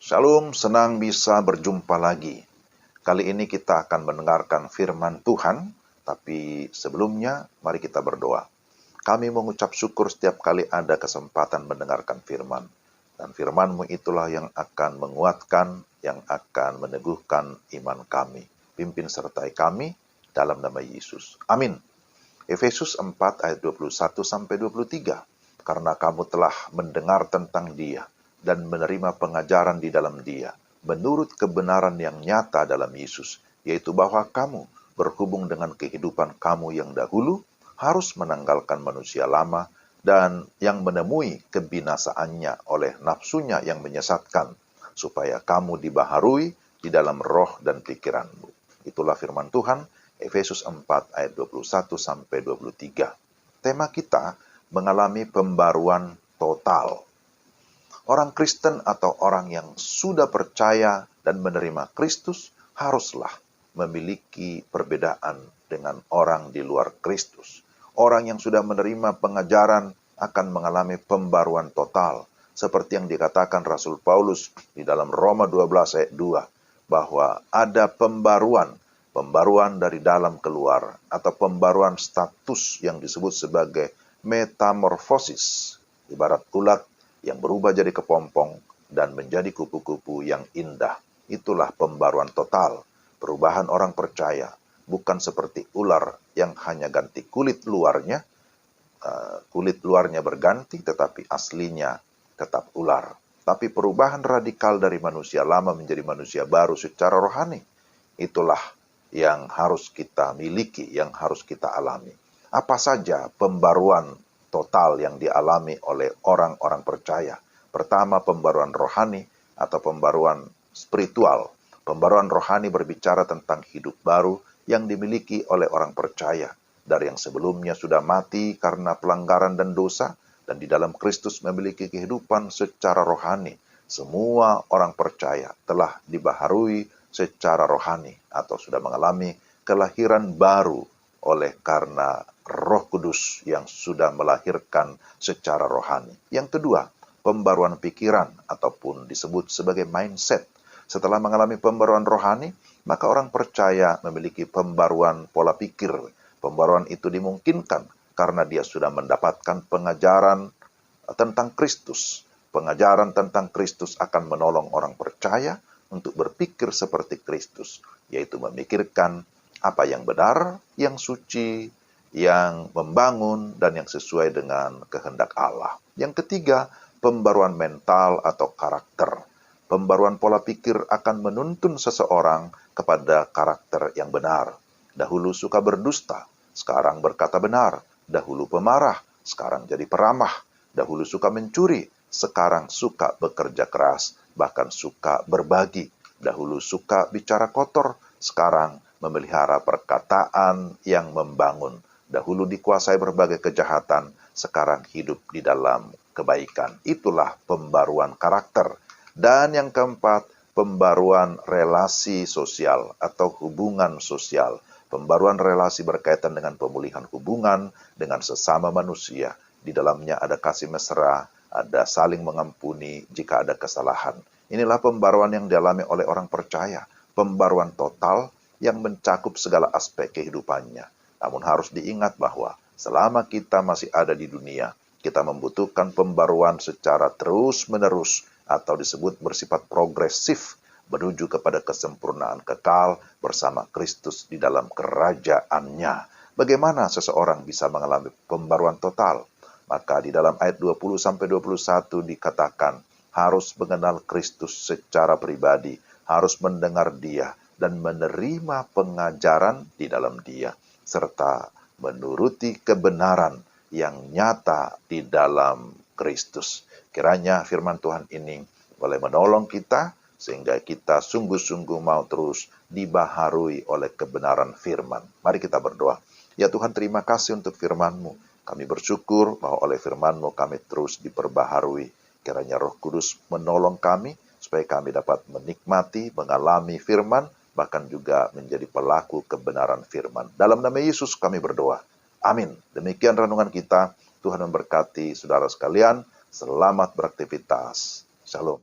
Shalom, senang bisa berjumpa lagi. Kali ini kita akan mendengarkan firman Tuhan, tapi sebelumnya mari kita berdoa. Kami mengucap syukur setiap kali ada kesempatan mendengarkan firman. Dan firman-Mu itulah yang akan menguatkan, yang akan meneguhkan iman kami. Pimpin sertai kami dalam nama Yesus. Amin. Efesus 4 ayat 21-23. Karena kamu telah mendengar tentang Dia dan menerima pengajaran di dalam Dia, menurut kebenaran yang nyata dalam Yesus, yaitu bahwa kamu berhubung dengan kehidupan kamu yang dahulu, harus menanggalkan manusia lama dan yang menemui kebinasaannya oleh nafsunya yang menyesatkan, supaya kamu dibaharui di dalam roh dan pikiranmu. Itulah firman Tuhan, Efesus 4 ayat 21-23. Tema kita mengalami pembaruan total. Orang Kristen atau orang yang sudah percaya dan menerima Kristus haruslah memiliki perbedaan dengan orang di luar Kristus. Orang yang sudah menerima pengajaran akan mengalami pembaruan total. Seperti yang dikatakan Rasul Paulus di dalam Roma 12 ayat 2. Bahwa ada pembaruan dari dalam keluar. Atau pembaruan status yang disebut sebagai metamorfosis. Ibarat ulat yang berubah jadi kepompong dan menjadi kupu-kupu yang indah. Itulah pembaruan total. Perubahan orang percaya bukan seperti ular yang hanya ganti kulit luarnya berganti, tetapi aslinya tetap ular. Tapi perubahan radikal dari manusia lama menjadi manusia baru secara rohani, itulah yang harus kita miliki, yang harus kita alami. Apa saja pembaruan total yang dialami oleh orang-orang percaya? Pertama, pembaruan rohani atau pembaruan spiritual. Pembaruan rohani berbicara tentang hidup baru yang dimiliki oleh orang percaya. Dari yang sebelumnya sudah mati karena pelanggaran dan dosa, dan di dalam Kristus memiliki kehidupan secara rohani. Semua orang percaya telah dibaharui secara rohani atau sudah mengalami kelahiran baru oleh karena Roh Kudus yang sudah melahirkan secara rohani. Yang kedua, pembaruan pikiran ataupun disebut sebagai mindset. Setelah mengalami pembaruan rohani, maka orang percaya memiliki pembaruan pola pikir. Pembaruan itu dimungkinkan karena dia sudah mendapatkan pengajaran tentang Kristus. Pengajaran tentang Kristus akan menolong orang percaya untuk berpikir seperti Kristus, yaitu memikirkan apa yang benar, yang suci, yang membangun, dan yang sesuai dengan kehendak Allah. Yang ketiga, pembaruan mental atau karakter. Pembaruan pola pikir akan menuntun seseorang kepada karakter yang benar. Dahulu suka berdusta, sekarang berkata benar. Dahulu pemarah, sekarang jadi peramah. Dahulu suka mencuri, sekarang suka bekerja keras, bahkan suka berbagi. Dahulu suka bicara kotor, sekarang memelihara perkataan yang membangun. Dahulu dikuasai berbagai kejahatan, sekarang hidup di dalam kebaikan. Itulah pembaruan karakter. Dan yang keempat, pembaruan relasi sosial atau hubungan sosial. Pembaruan relasi berkaitan dengan pemulihan hubungan dengan sesama manusia. Di dalamnya ada kasih mesra, ada saling mengampuni jika ada kesalahan. Inilah pembaruan yang dialami oleh orang percaya. Pembaruan total yang mencakup segala aspek kehidupannya. Namun harus diingat bahwa selama kita masih ada di dunia, kita membutuhkan pembaruan secara terus-menerus atau disebut bersifat progresif menuju kepada kesempurnaan kekal bersama Kristus di dalam kerajaannya. Bagaimana seseorang bisa mengalami pembaruan total? Maka di dalam ayat 20-21 dikatakan harus mengenal Kristus secara pribadi, harus mendengar Dia dan menerima pengajaran di dalam Dia, serta menuruti kebenaran yang nyata di dalam Kristus. Kiranya firman Tuhan ini boleh menolong kita, sehingga kita sungguh-sungguh mau terus dibaharui oleh kebenaran firman. Mari kita berdoa. Ya Tuhan, terima kasih untuk firman-Mu. Kami bersyukur bahwa oleh firman-Mu kami terus diperbaharui. Kiranya Roh Kudus menolong kami, supaya kami dapat menikmati, mengalami firman, bahkan juga menjadi pelaku kebenaran firman. Dalam nama Yesus kami berdoa. Amin. Demikian renungan kita. Tuhan memberkati saudara sekalian. Selamat beraktivitas. Shalom.